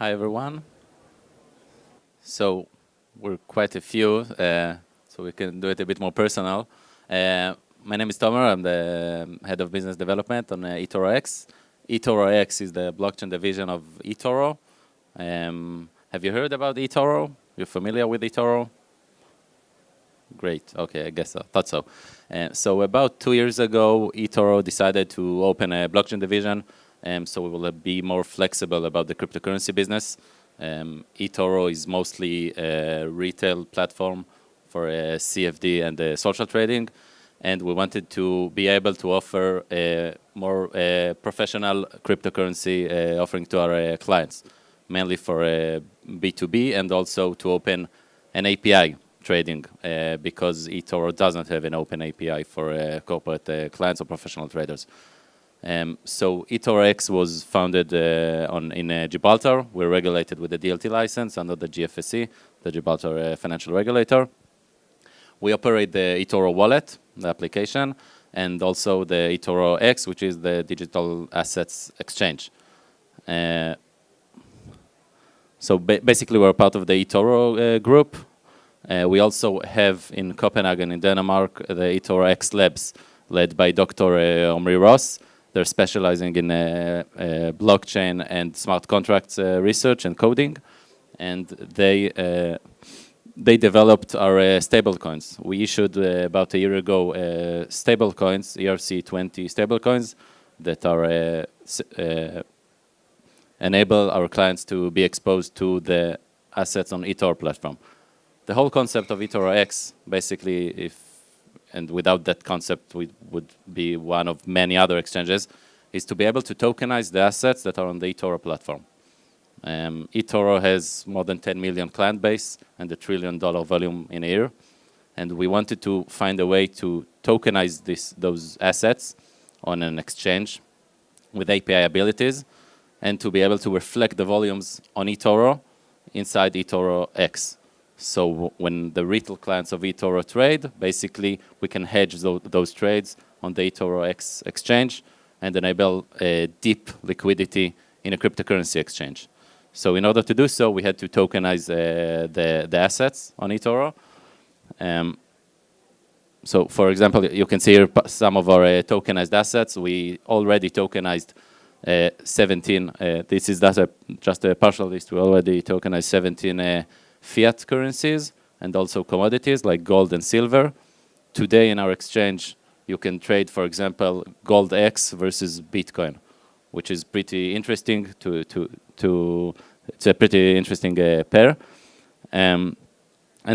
Hi, everyone. So we're quite a few, so we can do it a bit more personal. My name is Tomer. I'm the head of business development on eToroX. eToroX is the blockchain division of eToro. Have you heard about eToro? You're familiar with eToro? Great. Okay, I guess I thought so. So about 2 years ago, eToro decided to open a blockchain division, so we will be more flexible about the cryptocurrency business. eToro is mostly a retail platform for CFD and social trading, and we wanted to be able to offer a more professional cryptocurrency offering to our clients, mainly for B2B, and also to open an API trading because eToro doesn't have an open API for corporate clients or professional traders. So eToroX was founded in Gibraltar. We're regulated with a DLT license under the GFSC, the Gibraltar financial regulator. We operate the eToro wallet, the application, and also the eToroX, which is the digital assets exchange. So basically, we're part of the eToro group. We also have in Copenhagen, in Denmark, the eToroX labs, led by Dr. Omri Ross. They're specializing in blockchain and smart contracts research and coding, and they developed our stablecoins. We issued about a year ago stablecoins, ERC20 stablecoins, that are enable our clients to be exposed to the assets on eToro platform. The whole concept of eToroX, basically, and without that concept, we would be one of many other exchanges, is to be able to tokenize the assets that are on the eToro platform. eToro has more than 10 million client base and $1 trillion volume in a year. And we wanted to find a way to tokenize those assets on an exchange with API abilities and to be able to reflect the volumes on eToro inside eToroX. So when the retail clients of eToro trade, basically we can hedge those trades on the eToroX exchange and enable deep liquidity in a cryptocurrency exchange. So in order to do so, we had to tokenize the assets on eToro. So for example, you can see here some of our tokenized assets. We already tokenized 17. This is just a partial list. We already tokenized 17 fiat currencies and also commodities like gold and silver. Today in our exchange, you can trade, for example, gold X versus Bitcoin, which is pretty interesting. It's a pretty interesting pair. And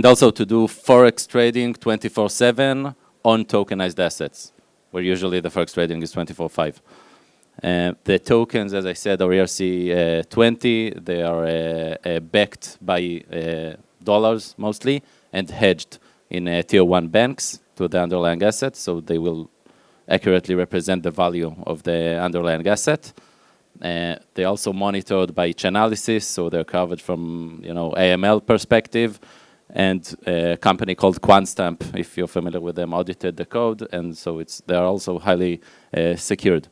also to do Forex trading 24/7 on tokenized assets, where usually the Forex trading is 24/5. The tokens, as I said, are ERC20. They are backed by dollars mostly and hedged in tier 1 banks to the underlying asset, so they will accurately represent the value of the underlying asset. They're also monitored by Chainalysis, so they're covered from AML perspective. And a company called QuantStamp, if you're familiar with them, audited the code, and so they are also highly secured.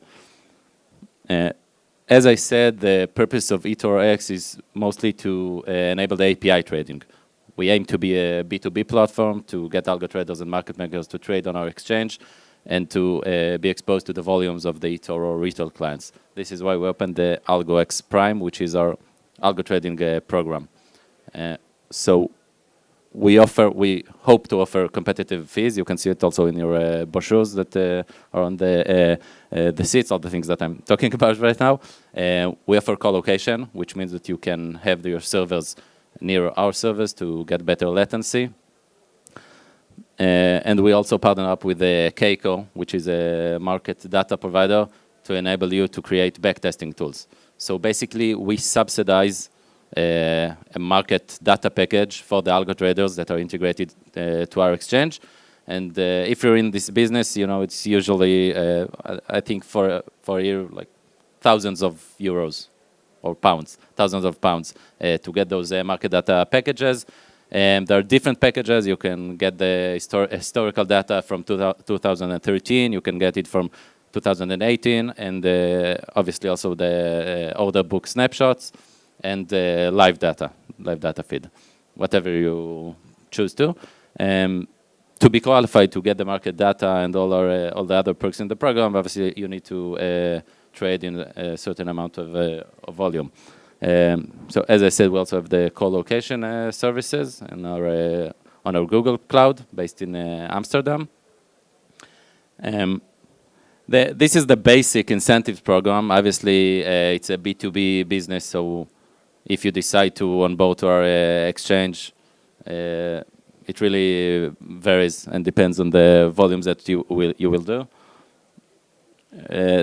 As I said, the purpose of eToroX is mostly to enable the API trading. We aim to be a B2B platform to get algo traders and market makers to trade on our exchange and to be exposed to the volumes of the eToro retail clients. This is why we opened the Algox Prime, which is our algo trading program. So we hope to offer competitive fees. You can see it also in your brochures that are on the seats, all the things that I'm talking about right now. We offer colocation, which means that you can have your servers near our servers to get better latency. And we also partner up with Keiko, which is a market data provider, to enable you to create backtesting tools. So basically, we subsidize a market data package for the algo traders that are integrated to our exchange. And if you're in this business, it's usually, I think for a year, like thousands of euros or pounds, thousands of pounds to get those market data packages. And there are different packages. You can get the historical data from 2013. You can get it from 2018, and obviously also the order book snapshots. and live data feed, whatever you choose to. To be qualified to get the market data and all the other perks in the program, obviously you need to trade in a certain amount of volume. So as I said, we also have the colocation services on our Google Cloud based in Amsterdam. This is the basic incentives program. Obviously, it's a B2B business, so if you decide to onboard to our exchange, it really varies and depends on the volumes that you will do.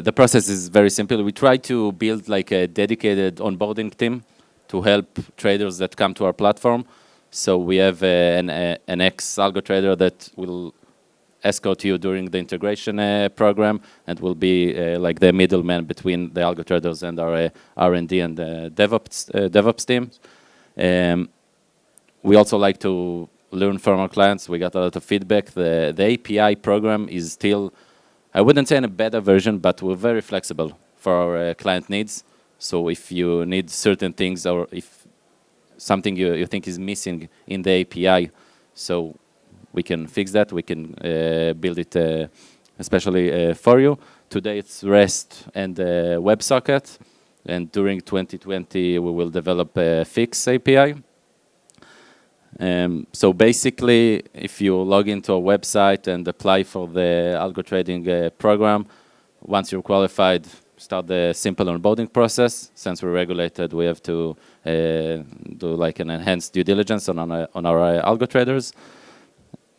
The process is very simple. We try to build like a dedicated onboarding team to help traders that come to our platform. So we have an ex-algo trader that will escort you during the integration program and will be like the middleman between the algo traders and our R&D and DevOps teams. We also like to learn from our clients. We got a lot of feedback. The API program is still, I wouldn't say in a better version, but we're very flexible for our client needs. So if you need certain things or if something you think is missing in the API, so we can fix that. We can build it especially for you. Today it's REST and WebSocket. And during 2020, we will develop a fix API. So basically, if you log into a website and apply for the algo trading program, once you're qualified, start the simple onboarding process. Since we're regulated, we have to do like an enhanced due diligence on our algo traders.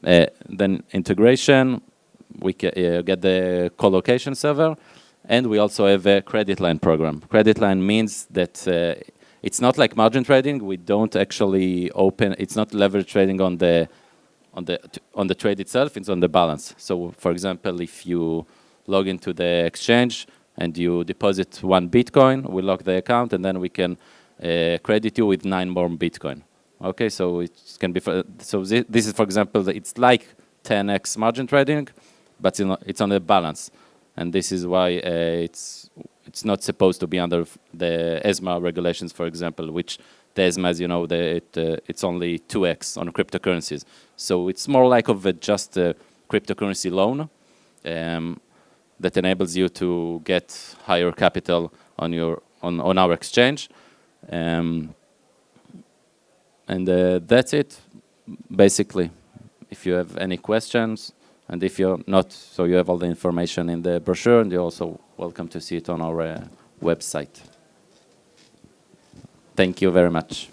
Then integration, we get the colocation server, and we also have a credit line program. Credit line means that it's not like margin trading. We don't actually open. It's not leverage trading on the trade itself. It's on the balance. So, for example, if you log into the exchange and you deposit 1 Bitcoin, we lock the account, and then we can credit you with 9 more Bitcoin. Okay, so it can be. This is, for example, it's like 10x margin trading, but it's on the balance, and this is why it's not supposed to be under the ESMA regulations, for example, which the ESMA, as you know, it's only 2x on cryptocurrencies. So it's more like just a cryptocurrency loan that enables you to get higher capital on our exchange. And that's it, basically. If you have any questions, and if you're not, so you have all the information in the brochure, and you're also welcome to see it on our website. Thank you very much.